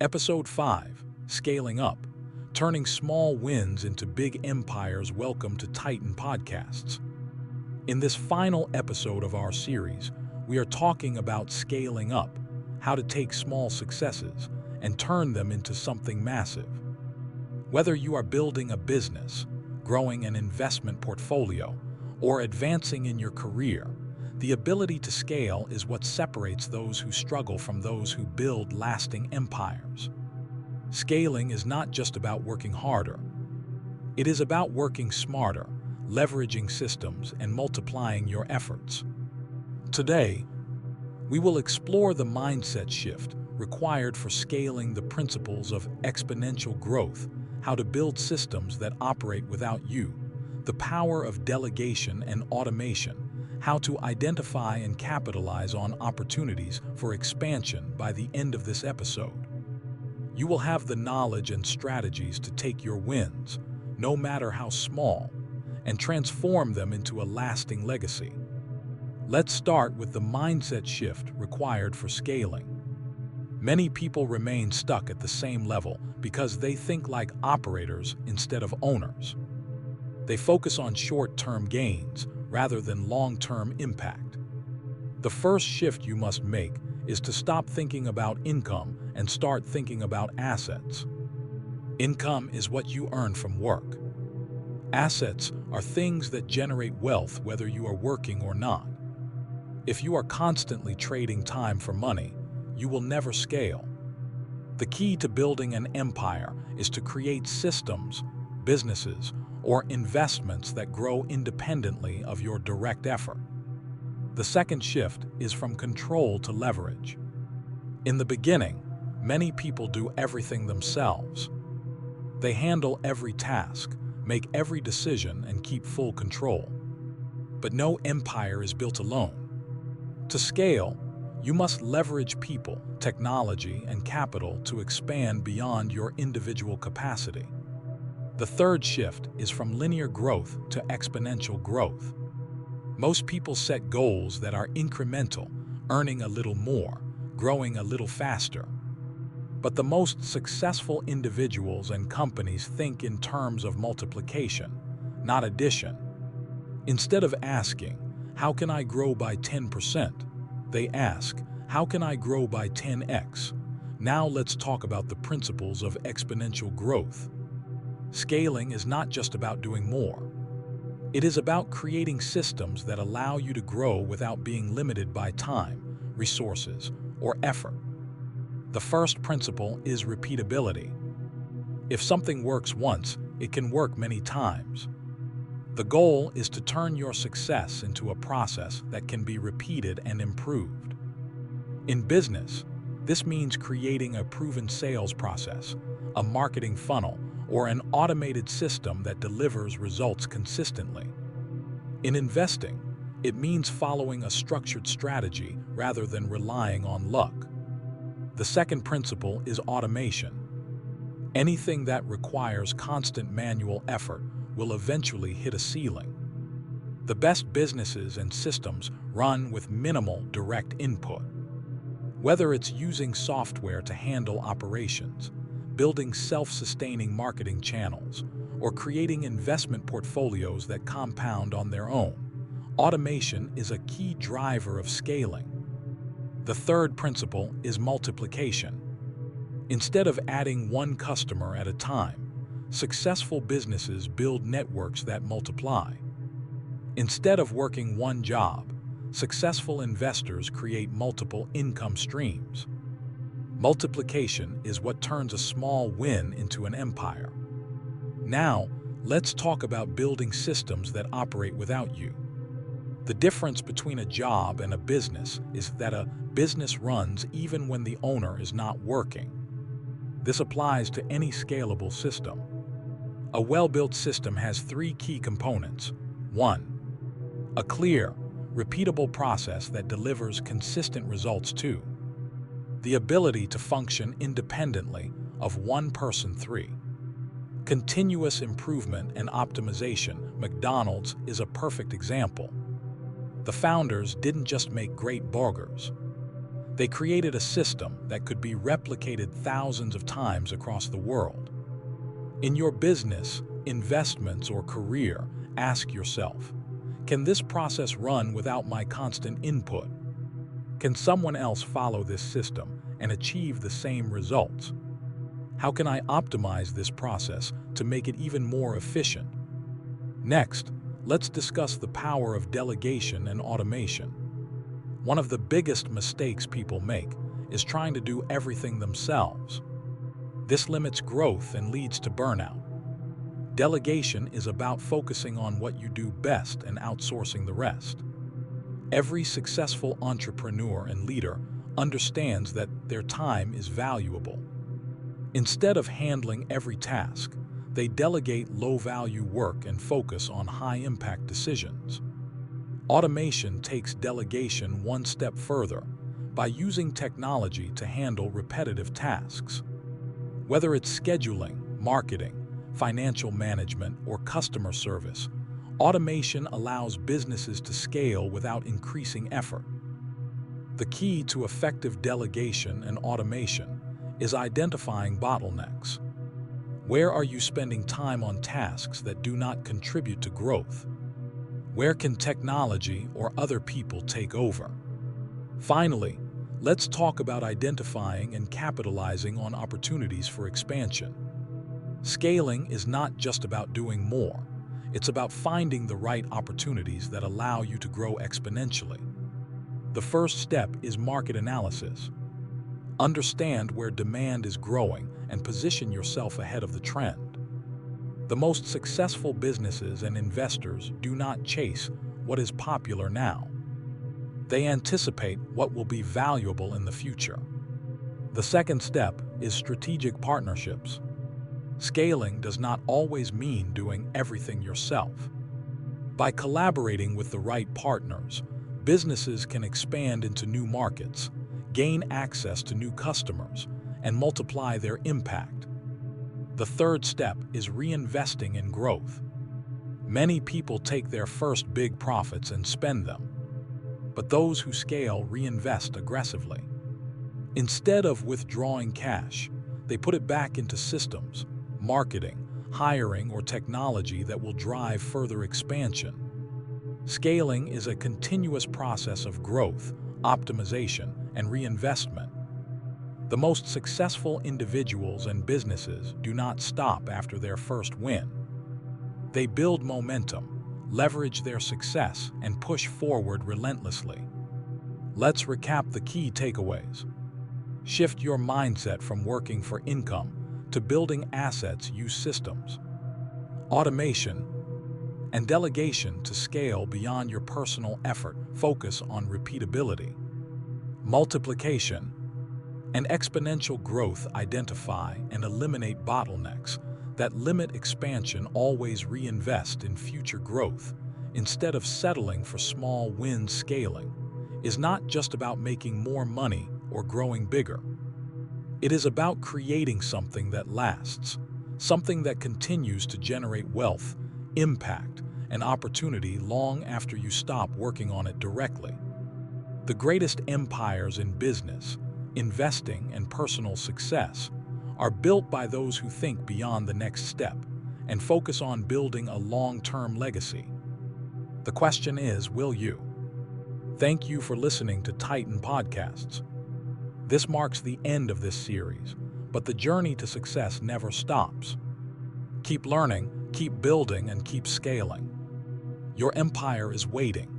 Episode 5, Scaling Up, Turning Small Wins into Big Empires. Welcome to Titan Podcasts. In this final episode of our series, we are talking about scaling up, how to take small successes and turn them into something massive. Whether you are building a business, growing an investment portfolio, or advancing in your career, the ability to scale is what separates those who struggle from those who build lasting empires. Scaling is not just about working harder. It is about working smarter, leveraging systems, and multiplying your efforts. Today, we will explore the mindset shift required for scaling, the principles of exponential growth, how to build systems that operate without you, the power of delegation and automation, how to identify and capitalize on opportunities for expansion. By the end of this episode, you will have the knowledge and strategies to take your wins, no matter how small, and transform them into a lasting legacy. Let's start with the mindset shift required for scaling. Many people remain stuck at the same level because they think like operators instead of owners. They focus on short-term gains rather than long-term impact. The first shift you must make is to stop thinking about income and start thinking about assets. Income is what you earn from work. Assets are things that generate wealth whether you are working or not. If you are constantly trading time for money, you will never scale. The key to building an empire is to create systems, businesses, or investments that grow independently of your direct effort. The second shift is from control to leverage. In the beginning, many people do everything themselves. They handle every task, make every decision, and keep full control. But no empire is built alone. To scale, you must leverage people, technology, and capital to expand beyond your individual capacity. The third shift is from linear growth to exponential growth. Most people set goals that are incremental, earning a little more, growing a little faster. But the most successful individuals and companies think in terms of multiplication, not addition. Instead of asking, "How can I grow by 10%?" they ask, "How can I grow by 10x?" Now let's talk about the principles of exponential growth. Scaling is not just about doing more. It is about creating systems that allow you to grow without being limited by time, resources, or effort. The first principle is repeatability. If something works once, it can work many times. The goal is to turn your success into a process that can be repeated and improved. In business, this means creating a proven sales process, a marketing funnel, or an automated system that delivers results consistently. In investing, it means following a structured strategy rather than relying on luck. The second principle is automation. Anything that requires constant manual effort will eventually hit a ceiling. The best businesses and systems run with minimal direct input. Whether it's using software to handle operations, building self-sustaining marketing channels, or creating investment portfolios that compound on their own, automation is a key driver of scaling. The third principle is multiplication. Instead of adding one customer at a time, successful businesses build networks that multiply. Instead of working one job, successful investors create multiple income streams. Multiplication is what turns a small win into an empire. Now, let's talk about building systems that operate without you. The difference between a job and a business is that a business runs even when the owner is not working. This applies to any scalable system. A well-built system has three key components. 1. A clear, repeatable process that delivers consistent results. 2. The ability to function independently of one person. 3. Continuous improvement and optimization. McDonald's is a perfect example. The founders didn't just make great burgers. They created a system that could be replicated thousands of times across the world. In your business, investments, or career, ask yourself, can this process run without my constant input? Can someone else follow this system and achieve the same results? How can I optimize this process to make it even more efficient? Next, let's discuss the power of delegation and automation. One of the biggest mistakes people make is trying to do everything themselves. This limits growth and leads to burnout. Delegation is about focusing on what you do best and outsourcing the rest. Every successful entrepreneur and leader understands that their time is valuable. Instead of handling every task, they delegate low-value work and focus on high-impact decisions. Automation takes delegation one step further by using technology to handle repetitive tasks. Whether it's scheduling, marketing, financial management, or customer service, automation allows businesses to scale without increasing effort. The key to effective delegation and automation is identifying bottlenecks. Where are you spending time on tasks that do not contribute to growth? Where can technology or other people take over? Finally, let's talk about identifying and capitalizing on opportunities for expansion. Scaling is not just about doing more. It's about finding the right opportunities that allow you to grow exponentially. The first step is market analysis. Understand where demand is growing and position yourself ahead of the trend. The most successful businesses and investors do not chase what is popular now. They anticipate what will be valuable in the future. The second step is strategic partnerships. Scaling does not always mean doing everything yourself. By collaborating with the right partners, businesses can expand into new markets, gain access to new customers, and multiply their impact. The third step is reinvesting in growth. Many people take their first big profits and spend them, but those who scale reinvest aggressively. Instead of withdrawing cash, they put it back into systems, marketing, hiring, or technology that will drive further expansion. Scaling is a continuous process of growth, optimization, and reinvestment. The most successful individuals and businesses do not stop after their first win. They build momentum, leverage their success, and push forward relentlessly. Let's recap the key takeaways. Shift your mindset from working for income to building assets. Use systems, automation, and delegation to scale beyond your personal effort. Focus on repeatability, multiplication, and exponential growth. Identify and eliminate bottlenecks that limit expansion. Always reinvest in future growth instead of settling for small wins. Scaling is not just about making more money or growing bigger. It is about creating something that lasts, something that continues to generate wealth, impact, and opportunity long after you stop working on it directly. The greatest empires in business, investing, and personal success are built by those who think beyond the next step and focus on building a long-term legacy. The question is, will you? Thank you for listening to Titan Podcasts. This marks the end of this series, but the journey to success never stops. Keep learning, keep building, and keep scaling. Your empire is waiting.